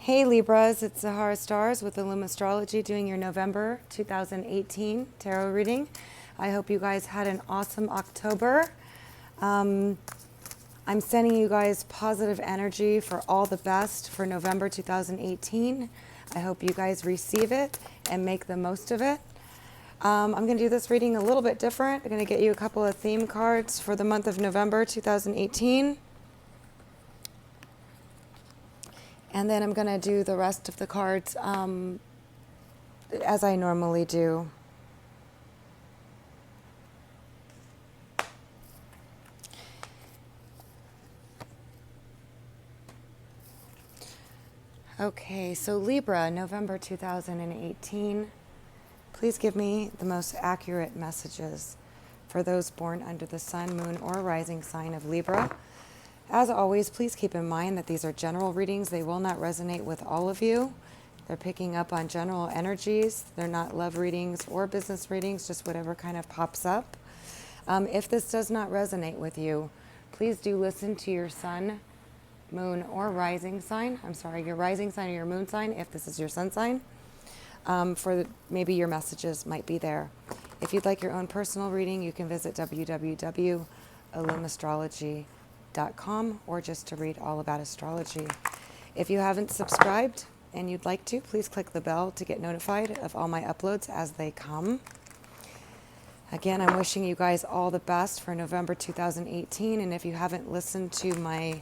Hey Libras, it's Zahara Stars with Illum Astrology doing your November 2018 tarot reading. I hope you guys had an awesome October. I'm sending you guys positive energy for all the best for November 2018. I hope you guys receive it and make the most of it. I'm going to do this reading a little bit different. I'm going to get you a couple of theme cards for the month of November 2018. And then I'm going to do the rest of the cards as I normally do. Okay, so Libra, November 2018. Please give me the most accurate messages for those born under the sun, moon, or rising sign of Libra. As always, please keep in mind that these are general readings. They will not resonate with all of you. They're picking up on general energies. They're not love readings or business readings, just whatever kind of pops up. If this does not resonate with you, please do listen to your sun, moon, or rising sign. I'm sorry, your rising sign or your moon sign, if this is your sun sign. Maybe your messages might be there. If you'd like your own personal reading, you can visit www.illumastrology.com or just to read all about astrology. If you haven't subscribed and you'd like to, please click the bell to get notified of all my uploads as they come. Again, I'm wishing you guys all the best for November 2018, and if you haven't listened to my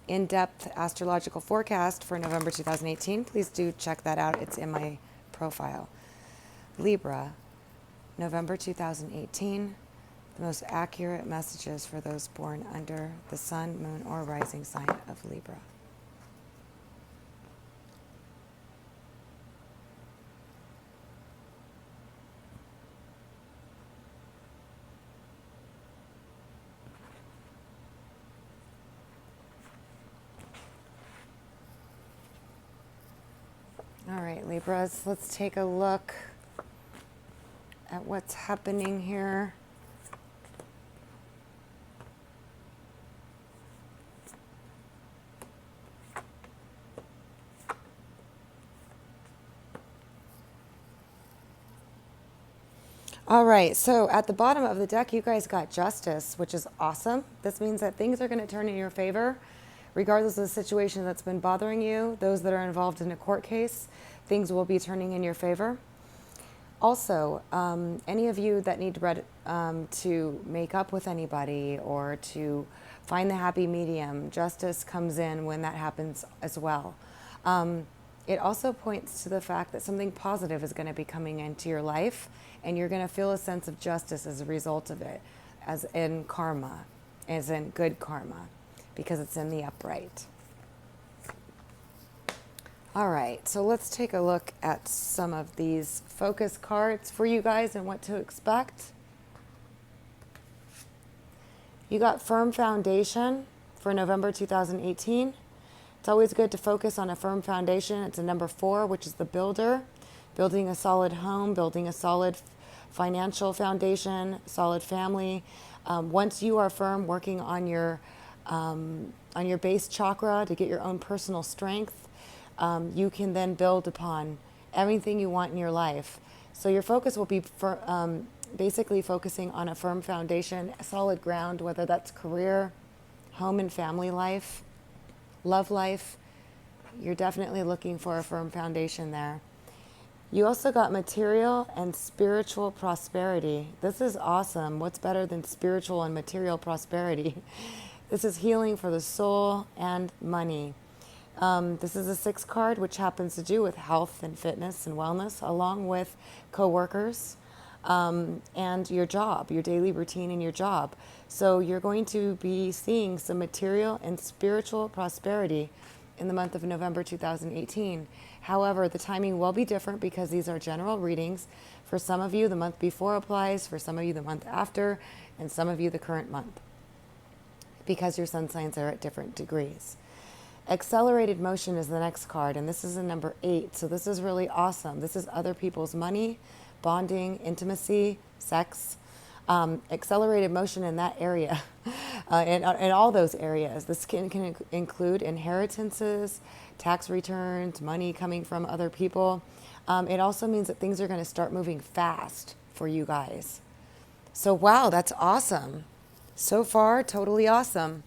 in-depth astrological forecast for November 2018, please do check that out. It's in my profile. Libra, November 2018. The most accurate messages for those born under the sun, moon, or rising sign of Libra. All right, Libras, let's take a look at what's happening here. All right, so at the bottom of the deck, you guys got Justice, which is awesome. This means that things are going to turn in your favor, regardless of the situation that's been bothering you. Those that are involved in a court case, things will be turning in your favor. Also, any of you that need to make up with anybody or to find the happy medium, Justice comes in when that happens as well. It also points to the fact that something positive is going to be coming into your life, and you're going to feel a sense of justice as a result of it, as in karma, as in good karma, because it's in the upright. All right, so let's take a look at some of these focus cards for you guys and what to expect. You got Firm Foundation for November 2018. It's always good to focus on a firm foundation. It's a number 4, which is the builder. Building a solid home, building a solid financial foundation, solid family. Once you are firm, working on your base chakra to get your own personal strength, you can then build upon everything you want in your life. So your focus will be basically focusing on a firm foundation, a solid ground, whether that's career, home and family life, love life. You're definitely looking for a firm foundation there. You also got material and spiritual prosperity. This is awesome. What's better than spiritual and material prosperity? This is healing for the soul and money. This is a 6 card, which happens to do with health and fitness and wellness, along with coworkers and your job, your daily routine and your job. So you're going to be seeing some material and spiritual prosperity in the month of November 2018. However, the timing will be different because these are general readings. For some of you, the month before applies, for some of you, the month after, and some of you, the current month, because your sun signs are at different degrees. Accelerated motion is the next card, and this is a number 8. So this is really awesome. This is other people's money, bonding, intimacy, sex. accelerated motion in that area, in all those areas. This can include inheritances, tax returns, money coming from other people. It also means that things are going to start moving fast for you guys. So wow, that's awesome. So far, totally awesome.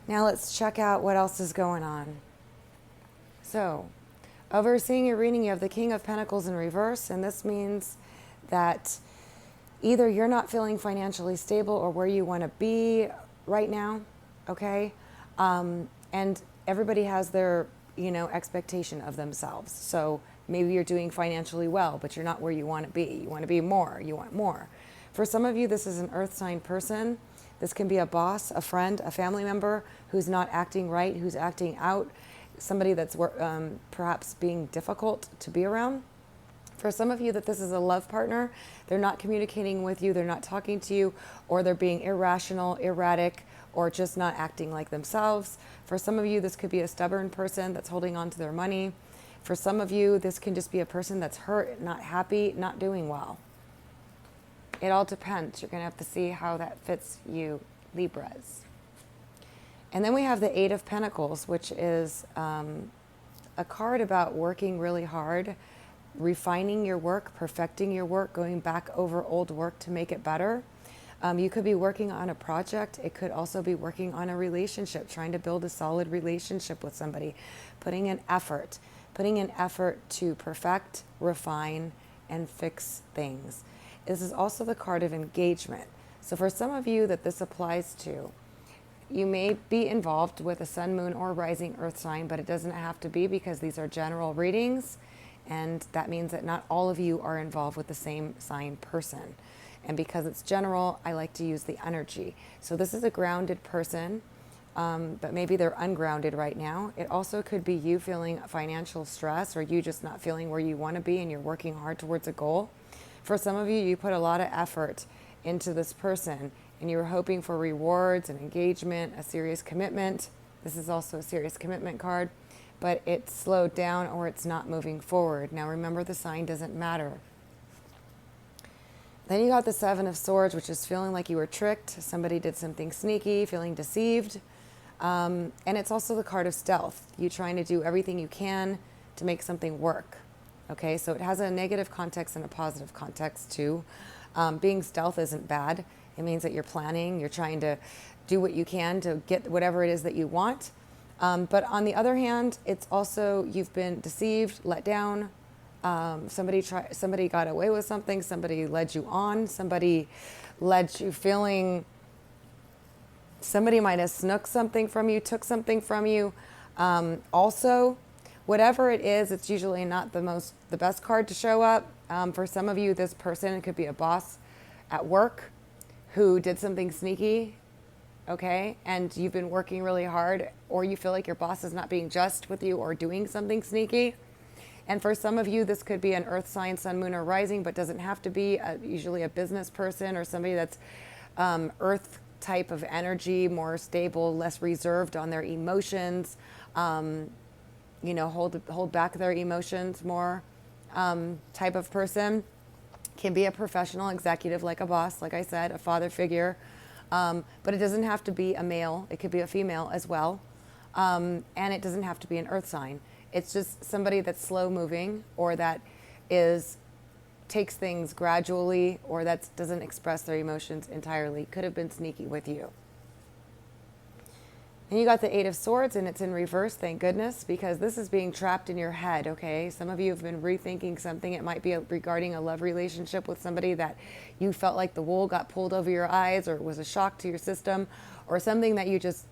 Now let's check out what else is going on. So, overseeing your reading, you have the King of Pentacles in reverse, and this means that either you're not feeling financially stable or where you want to be right now, okay? And everybody has their, expectation of themselves. So maybe you're doing financially well, but you're not where you want to be. You want to be more. You want more. For some of you, this is an earth sign person. This can be a boss, a friend, a family member who's not acting right, who's acting out, somebody that's perhaps being difficult to be around. For some of you that this is a love partner, they're not communicating with you, they're not talking to you, or they're being irrational, erratic, or just not acting like themselves. For some of you, this could be a stubborn person that's holding on to their money. For some of you, this can just be a person that's hurt, not happy, not doing well. It all depends. You're going to have to see how that fits you, Libras. And then we have the Eight of Pentacles, which is a card about working really hard, refining your work, perfecting your work, going back over old work to make it better. You could be working on a project. It could also be working on a relationship, trying to build a solid relationship with somebody, putting in effort to perfect, refine, and fix things. This is also the card of engagement. So for some of you that this applies to, you may be involved with a sun, moon, or rising earth sign, but it doesn't have to be because these are general readings. And that means that not all of you are involved with the same sign person. And because it's general, I like to use the energy. So this is a grounded person, but maybe they're ungrounded right now. It also could be you feeling financial stress or you just not feeling where you want to be and you're working hard towards a goal. For some of you, you put a lot of effort into this person and you're hoping for rewards and engagement, a serious commitment. This is also a serious commitment card, but it's slowed down or it's not moving forward. Now remember, the sign doesn't matter. Then you got the Seven of Swords, which is feeling like you were tricked. Somebody did something sneaky, feeling deceived. And it's also the card of stealth. You trying to do everything you can to make something work. Okay, so it has a negative context and a positive context too. Being stealth isn't bad. It means that you're planning, you're trying to do what you can to get whatever it is that you want. But on the other hand, it's also you've been deceived, let down. Somebody got away with something. Somebody led you on. Somebody led you feeling. Somebody might have snooked something from you, took something from you. Also, whatever it is, it's usually not the best card to show up. For some of you, this person, it could be a boss at work who did something sneaky, okay? And you've been working really hard, or you feel like your boss is not being just with you or doing something sneaky. And for some of you, this could be an earth sign, sun, moon, or rising, but doesn't have to be usually a business person or somebody that's earth type of energy, more stable, less reserved on their emotions, hold back their emotions more type of person. Can be a professional executive like a boss, like I said, a father figure. But it doesn't have to be a male. It could be a female as well. And it doesn't have to be an earth sign. It's just somebody that's slow moving or that takes things gradually or that doesn't express their emotions entirely. Could have been sneaky with you. And you got the Eight of Swords, and it's in reverse, thank goodness, because this is being trapped in your head, okay? Some of you have been rethinking something. It might be regarding a love relationship with somebody that you felt like the wool got pulled over your eyes or it was a shock to your system or something that you just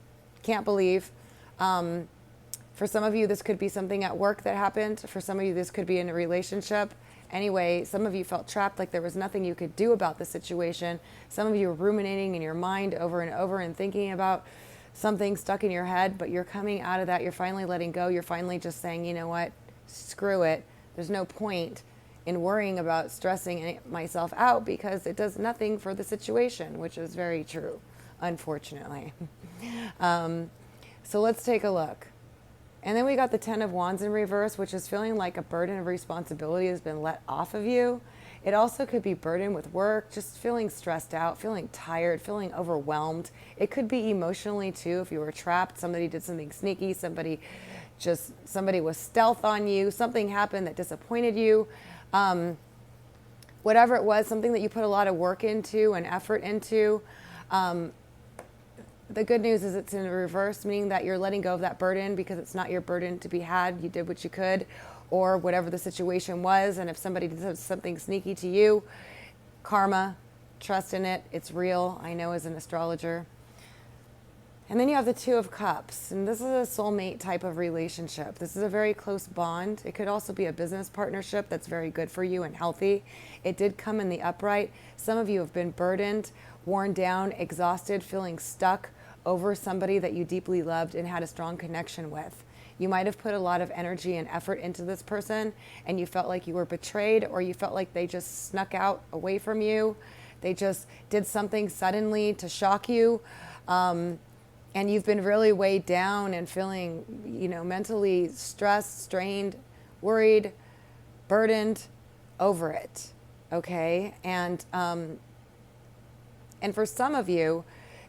can't believe. For some of you, this could be something at work that happened. For some of you, this could be in a relationship. Anyway, some of you felt trapped, like there was nothing you could do about the situation. Some of you were ruminating in your mind over and over and thinking about something stuck in your head, but you're coming out of that. You're finally letting go. You're finally just saying, you know what, screw it. There's no point in worrying about stressing myself out because it does nothing for the situation, which is very true, unfortunately. So let's take a look. And then we got the Ten of Wands in reverse, which is feeling like a burden of responsibility has been let off of you. It also could be burdened with work, just feeling stressed out, feeling tired, feeling overwhelmed. It could be emotionally too. If you were trapped, somebody did something sneaky, somebody was stealth on you, something happened that disappointed you. Whatever it was, something that you put a lot of work into and effort into. The good news is it's in reverse, meaning that you're letting go of that burden because it's not your burden to be had. You did what you could, or whatever the situation was. And if somebody did something sneaky to you, karma, trust in it. It's real, I know as an astrologer. And then you have the Two of Cups, and this is a soulmate type of relationship. This is a very close bond. It could also be a business partnership that's very good for you and healthy. It did come in the upright. Some of you have been burdened, worn down, exhausted, feeling stuck over somebody that you deeply loved and had a strong connection with. You might have put a lot of energy and effort into this person, and you felt like you were betrayed, or you felt like they just snuck out away from you. They just did something suddenly to shock you. And you've been really weighed down and feeling, mentally stressed, strained, worried, burdened over it. Okay? And for some of you,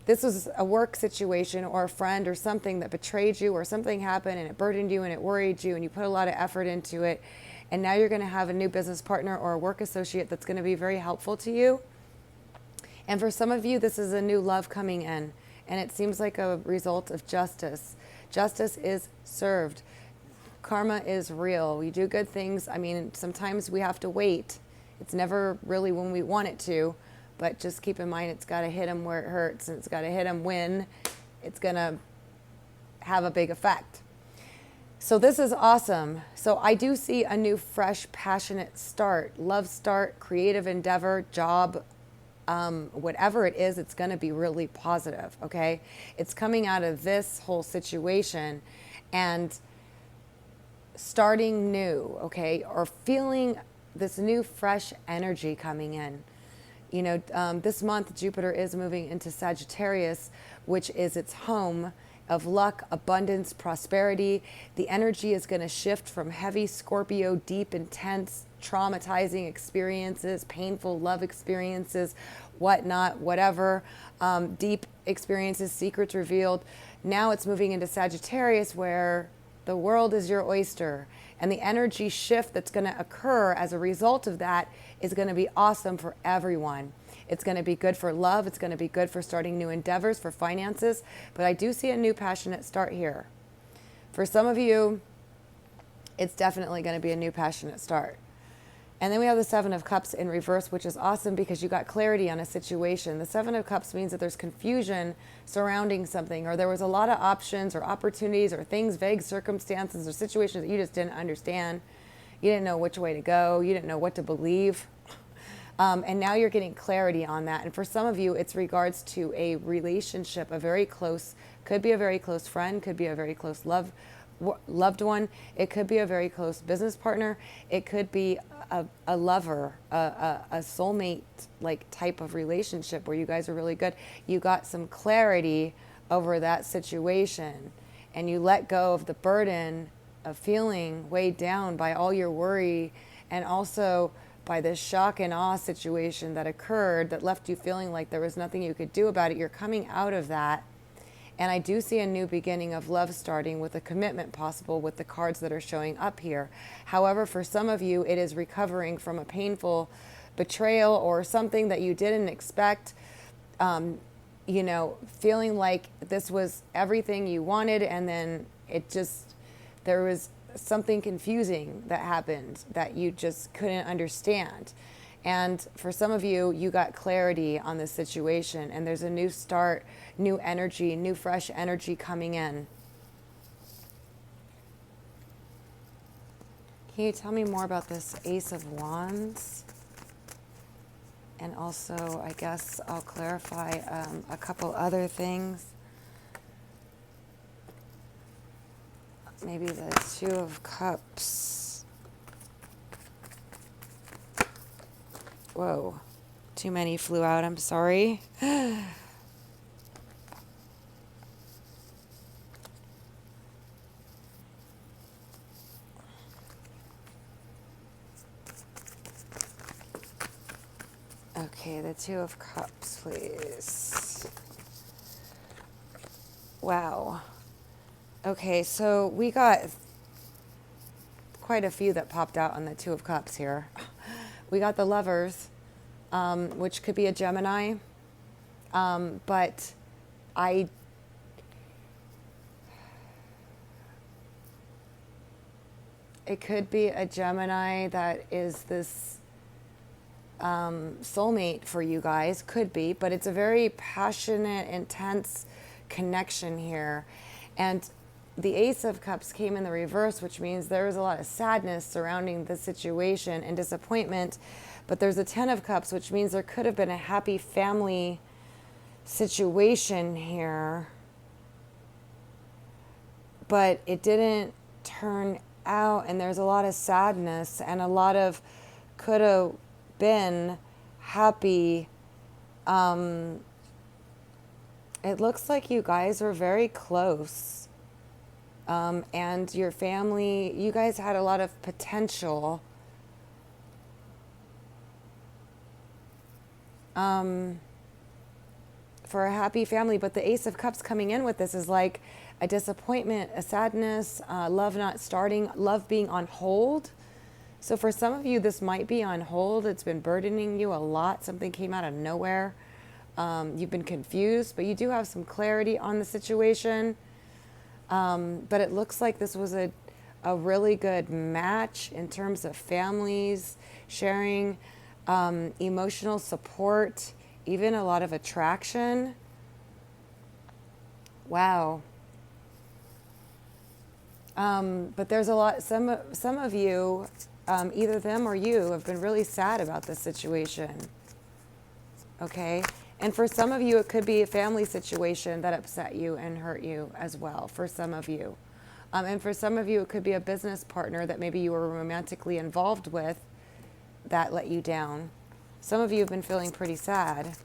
this was a work situation or a friend or something that betrayed you, or something happened and it burdened you and it worried you and you put a lot of effort into it. And now you're going to have a new business partner or a work associate that's going to be very helpful to you. And for some of you, this is a new love coming in. And it seems like a result of justice. Justice is served. Karma is real. We do good things. I mean, sometimes we have to wait. It's never really when we want it to. But just keep in mind, it's got to hit them where it hurts, and it's got to hit them when it's going to have a big effect. So this is awesome. So I do see a new, fresh, passionate start, love start, creative endeavor, job, whatever it is, it's going to be really positive, okay? It's coming out of this whole situation and starting new, okay? Or feeling this new, fresh energy coming in. This month, Jupiter is moving into Sagittarius, which is its home of luck, abundance, prosperity. The energy is going to shift from heavy Scorpio, deep, intense, traumatizing experiences, painful love experiences, whatnot, whatever, deep experiences, secrets revealed. Now it's moving into Sagittarius, where the world is your oyster. And the energy shift that's going to occur as a result of that is going to be awesome for everyone. It's going to be good for love. It's going to be good for starting new endeavors, for finances. But I do see a new passionate start here. For some of you, it's definitely going to be a new passionate start. And then we have the Seven of Cups in reverse, which is awesome because you got clarity on a situation. The Seven of Cups means that there's confusion surrounding something, or there was a lot of options or opportunities or things, vague circumstances or situations that you just didn't understand. You didn't know which way to go. You didn't know what to believe. And now you're getting clarity on that. And for some of you, it's regards to a relationship, a very close, could be a very close friend, could be a very close loved one. It could be a very close business partner. It could be a lover, a soulmate like type of relationship where you guys are really good. You got some clarity over that situation, and you let go of the burden of feeling weighed down by all your worry, and also by this shock and awe situation that occurred that left you feeling like there was nothing you could do about it. You're coming out of that. And I do see a new beginning of love starting with a commitment possible with the cards that are showing up here. However, for some of you, it is recovering from a painful betrayal or something that you didn't expect. Feeling like this was everything you wanted, and then there was something confusing that happened that you just couldn't understand. And for some of you, you got clarity on this situation, and there's a new start, new energy, new fresh energy coming in. Can you tell me more about this Ace of Wands? And also, I guess I'll clarify a couple other things. Maybe the Two of Cups. Whoa, too many flew out, I'm sorry. Okay, the Two of Cups, please. Wow. Okay, so we got quite a few that popped out on the Two of Cups here. We got the Lovers, which could be a Gemini, but it could be a Gemini that is this soulmate for you guys, could be, but it's a very passionate, intense connection here. And the Ace of Cups came in the reverse, which means there was a lot of sadness surrounding the situation and disappointment. But there's a Ten of Cups, which means there could have been a happy family situation here. But it didn't turn out, and there's a lot of sadness and a lot of could have been happy. It looks like you guys were very close. And your family, you guys had a lot of potential. For a happy family, but the Ace of Cups coming in with this is like a disappointment, a sadness, love not starting, love being on hold. So for some of you, this might be on hold. It's been burdening you a lot. Something came out of nowhere. You've been confused, but you do have some clarity on the situation. But it looks like this was a really good match in terms of families, sharing, emotional support, even a lot of attraction. Wow. But there's a lot, some of you, either them or you, have been really sad about this situation. Okay? And for some of you, it could be a family situation that upset you and hurt you as well, for some of you. And for some of you, it could be a business partner that maybe you were romantically involved with that let you down. Some of you have been feeling pretty sad.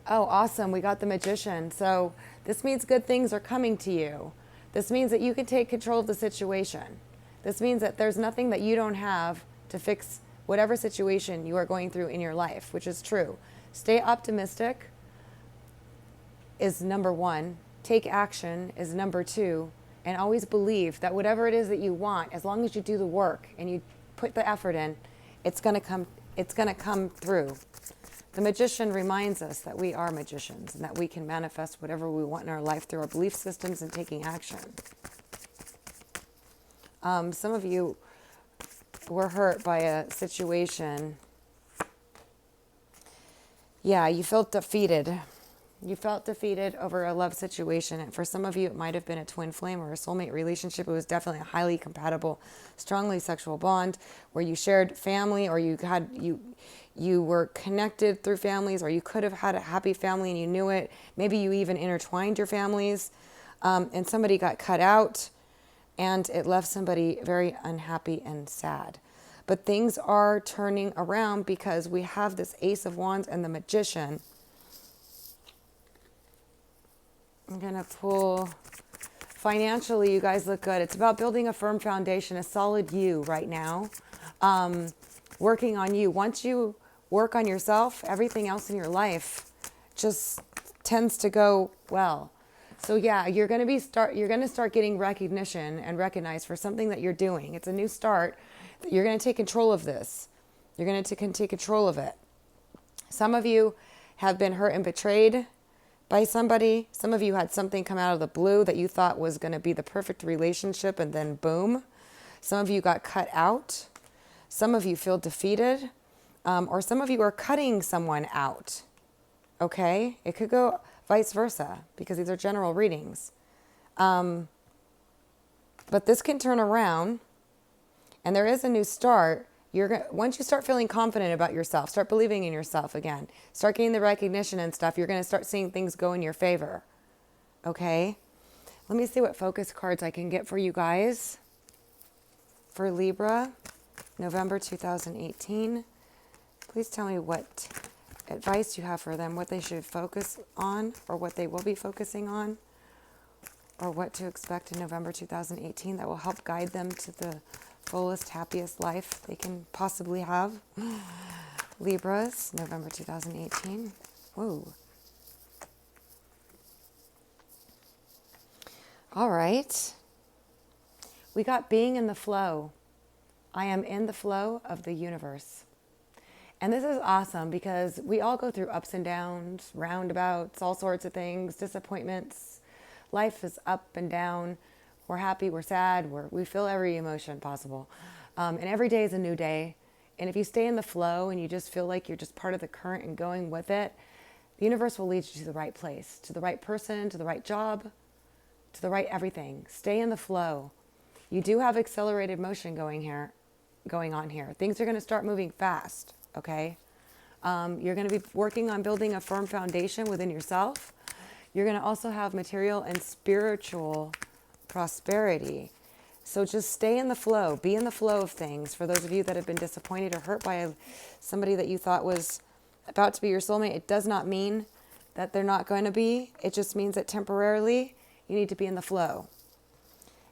Oh, awesome. We got the Magician. So this means good things are coming to you. This means that you can take control of the situation. This means that there's nothing that you don't have to fix whatever situation you are going through in your life, which is true. Stay optimistic is number one. Take action is number two. And always believe that whatever it is that you want, as long as you do the work and you put the effort in, it's going to come through. The Magician reminds us that we are magicians and that we can manifest whatever we want in our life through our belief systems and taking action. Some of you were hurt by a situation. Yeah, you felt defeated. You felt defeated over a love situation. And for some of you, it might have been a twin flame or a soulmate relationship. It was definitely a highly compatible, strongly sexual bond where you shared family, or you were connected through families, or you could have had a happy family and you knew it. Maybe you even intertwined your families, and somebody got cut out and it left somebody very unhappy and sad. But things are turning around because we have this Ace of Wands and the Magician. I'm going to pull, financially, you guys look good. It's about building a firm foundation, a solid you right now. Working on you. Once you work on yourself, everything else in your life just tends to go well. So yeah, you're going to start getting recognition and recognized for something that you're doing. It's a new start. You're going to take control of this. You're going to take control of it. Some of you have been hurt and betrayed by somebody. Some of you had something come out of the blue that you thought was going to be the perfect relationship, and then boom. Some of you got cut out. Some of you feel defeated. Or some of you are cutting someone out. Okay? It could go vice versa because these are general readings. But this can turn around, and there is a new start. Once you start feeling confident about yourself, start believing in yourself again, start getting the recognition and stuff, you're going to start seeing things go in your favor. Okay? Let me see what focus cards I can get for you guys. For Libra, November 2018. Please tell me what advice you have for them, what they should focus on, or what they will be focusing on, or what to expect in November 2018 that will help guide them to the fullest, happiest life they can possibly have. Libras, November 2018. Whoa. All right. We got being in the flow. I am in the flow of the universe. And this is awesome because we all go through ups and downs, roundabouts, all sorts of things, disappointments. Life is up and down. We're happy, we're sad, we feel every emotion possible. And every day is a new day. And if you stay in the flow and you just feel like you're just part of the current and going with it, the universe will lead you to the right place, to the right person, to the right job, to the right everything. Stay in the flow. You do have accelerated motion going on here. Things are going to start moving fast, okay? You're going to be working on building a firm foundation within yourself. You're going to also have material and spiritual prosperity. So just stay in the flow. Be in the flow of things. For those of you that have been disappointed or hurt by somebody that you thought was about to be your soulmate, it does not mean that they're not going to be. It just means that temporarily you need to be in the flow.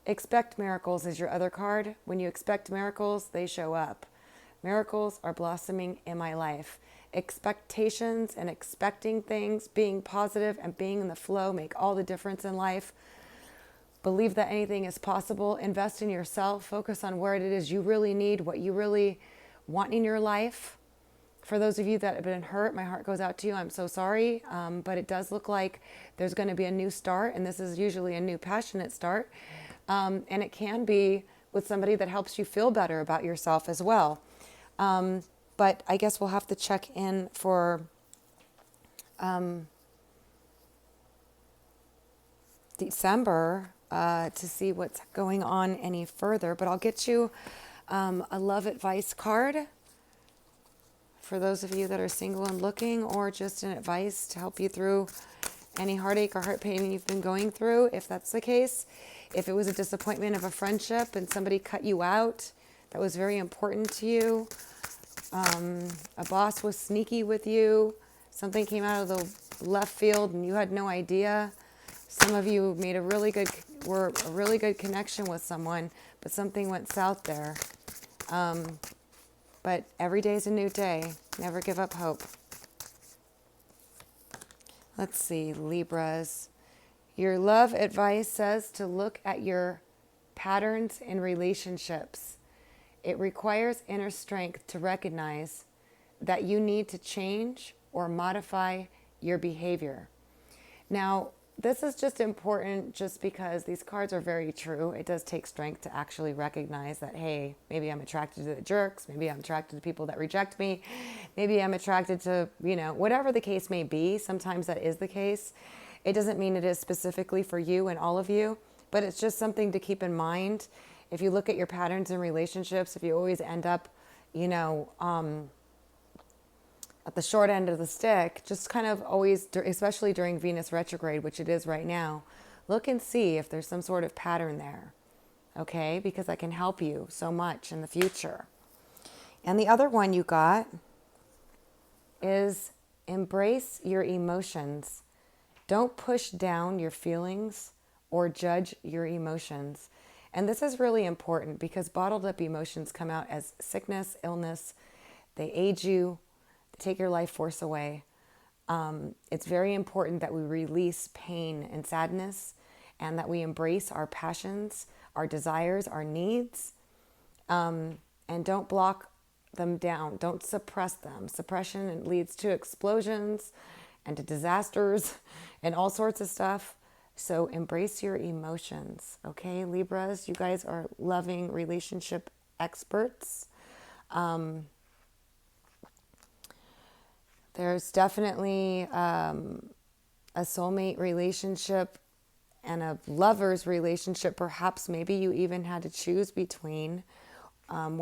Expect miracles is your other card. When you expect miracles, they show up. Miracles are blossoming in my life. Expectations and expecting things, being positive and being in the flow make all the difference in life. Believe that anything is possible. Invest in yourself. Focus on where it is you really need, what you really want in your life. For those of you that have been hurt, my heart goes out to you. I'm so sorry. But it does look like there's going to be a new start. And this is usually a new passionate start. And it can be with somebody that helps you feel better about yourself as well. But I guess we'll have to check in for December to see what's going on any further. But I'll get you a love advice card for those of you that are single and looking, or just an advice to help you through any heartache or heart pain you've been going through, if that's the case. If it was a disappointment of a friendship and somebody cut you out that was very important to you, a boss was sneaky with you, something came out of the left field and you had no idea. Some of you made a really good connection with someone, but something went south there. But every day is a new day. Never give up hope. Let's see, Libras. Your love advice says to look at your patterns in relationships. It requires inner strength to recognize that you need to change or modify your behavior. Now, this is just important just because these cards are very true. It does take strength to actually recognize that, hey, maybe I'm attracted to the jerks. Maybe I'm attracted to people that reject me. Maybe I'm attracted to, whatever the case may be. Sometimes that is the case. It doesn't mean it is specifically for you and all of you, but it's just something to keep in mind. If you look at your patterns in relationships, if you always end up, at the short end of the stick, just kind of always, especially during Venus retrograde, which it is right now, look and see if there's some sort of pattern there, okay? Because that can help you so much in the future. And the other one you got is embrace your emotions. Don't push down your feelings or judge your emotions. And this is really important because bottled up emotions come out as sickness, illness. They age you, take your life force away. It's very important that we release pain and sadness and that we embrace our passions, our desires, our needs, and don't block them down. Don't suppress them. Suppression leads to explosions and to disasters and all sorts of stuff. So embrace your emotions, okay, Libras? You guys are loving relationship experts. There's definitely a soulmate relationship and a lover's relationship. Perhaps maybe you even had to choose between and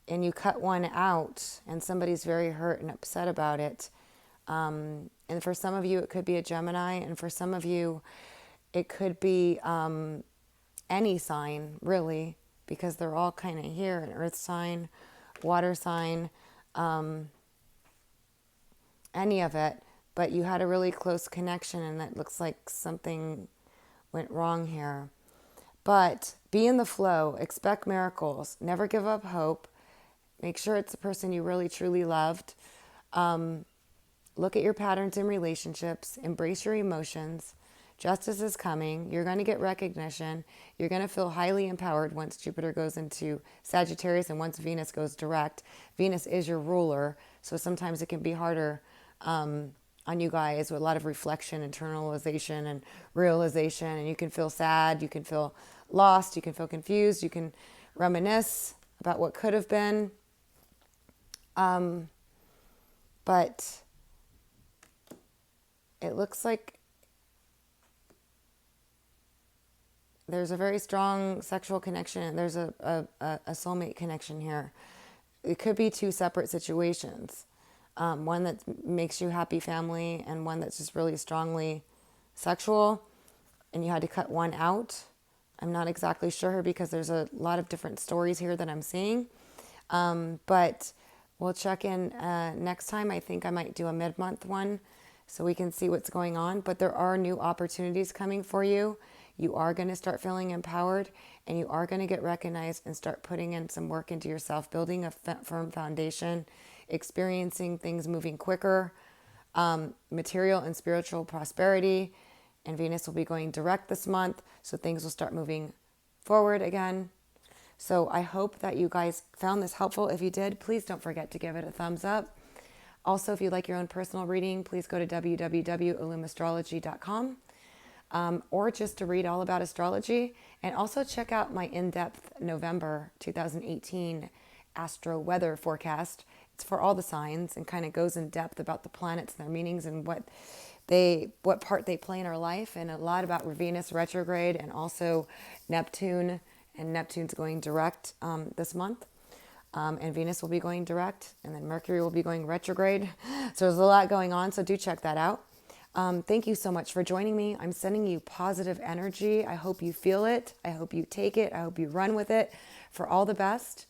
you cut one out and somebody's very hurt and upset about it. And for some of you, it could be a Gemini. And for some of you, it could be any sign, really, because they're all kind of here. An earth sign, water sign, any of it. But you had a really close connection, and that looks like something went wrong here. But be in the flow, expect miracles, never give up hope. Make sure it's the person you really truly loved. Look at your patterns in relationships, embrace your emotions. Justice is coming. You're going to get recognition. You're going to feel highly empowered once Jupiter goes into Sagittarius and once Venus goes direct. Venus is your ruler, so sometimes it can be harder on you guys with a lot of reflection, internalization, and realization. And you can feel sad. You can feel lost. You can feel confused. You can reminisce about what could have been. But it looks like there's a very strong sexual connection. There's a soulmate connection here. It could be two separate situations. One that makes you happy family and one that's just really strongly sexual, and you had to cut one out. I'm not exactly sure because there's a lot of different stories here that I'm seeing. But we'll check in next time. I think I might do a mid-month one so we can see what's going on. But there are new opportunities coming for you. You are going to start feeling empowered, and you are going to get recognized and start putting in some work into yourself, building a firm foundation, experiencing things moving quicker, material and spiritual prosperity. And Venus will be going direct this month, so things will start moving forward again. So I hope that you guys found this helpful. If you did, please don't forget to give it a thumbs up. Also, if you'd like your own personal reading, please go to www.illumastrology.com. Or just to read all about astrology, and also check out my in-depth November 2018 astro weather forecast. It's for all the signs and kind of goes in depth about the planets and their meanings and what part they play in our life, and a lot about Venus retrograde and also Neptune, and Neptune's going direct this month. And Venus will be going direct, and then Mercury will be going retrograde. So there's a lot going on, so do check that out. Thank you so much for joining me. I'm sending you positive energy. I hope you feel it. I hope you take it. I hope you run with it. For all the best.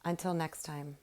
Until next time.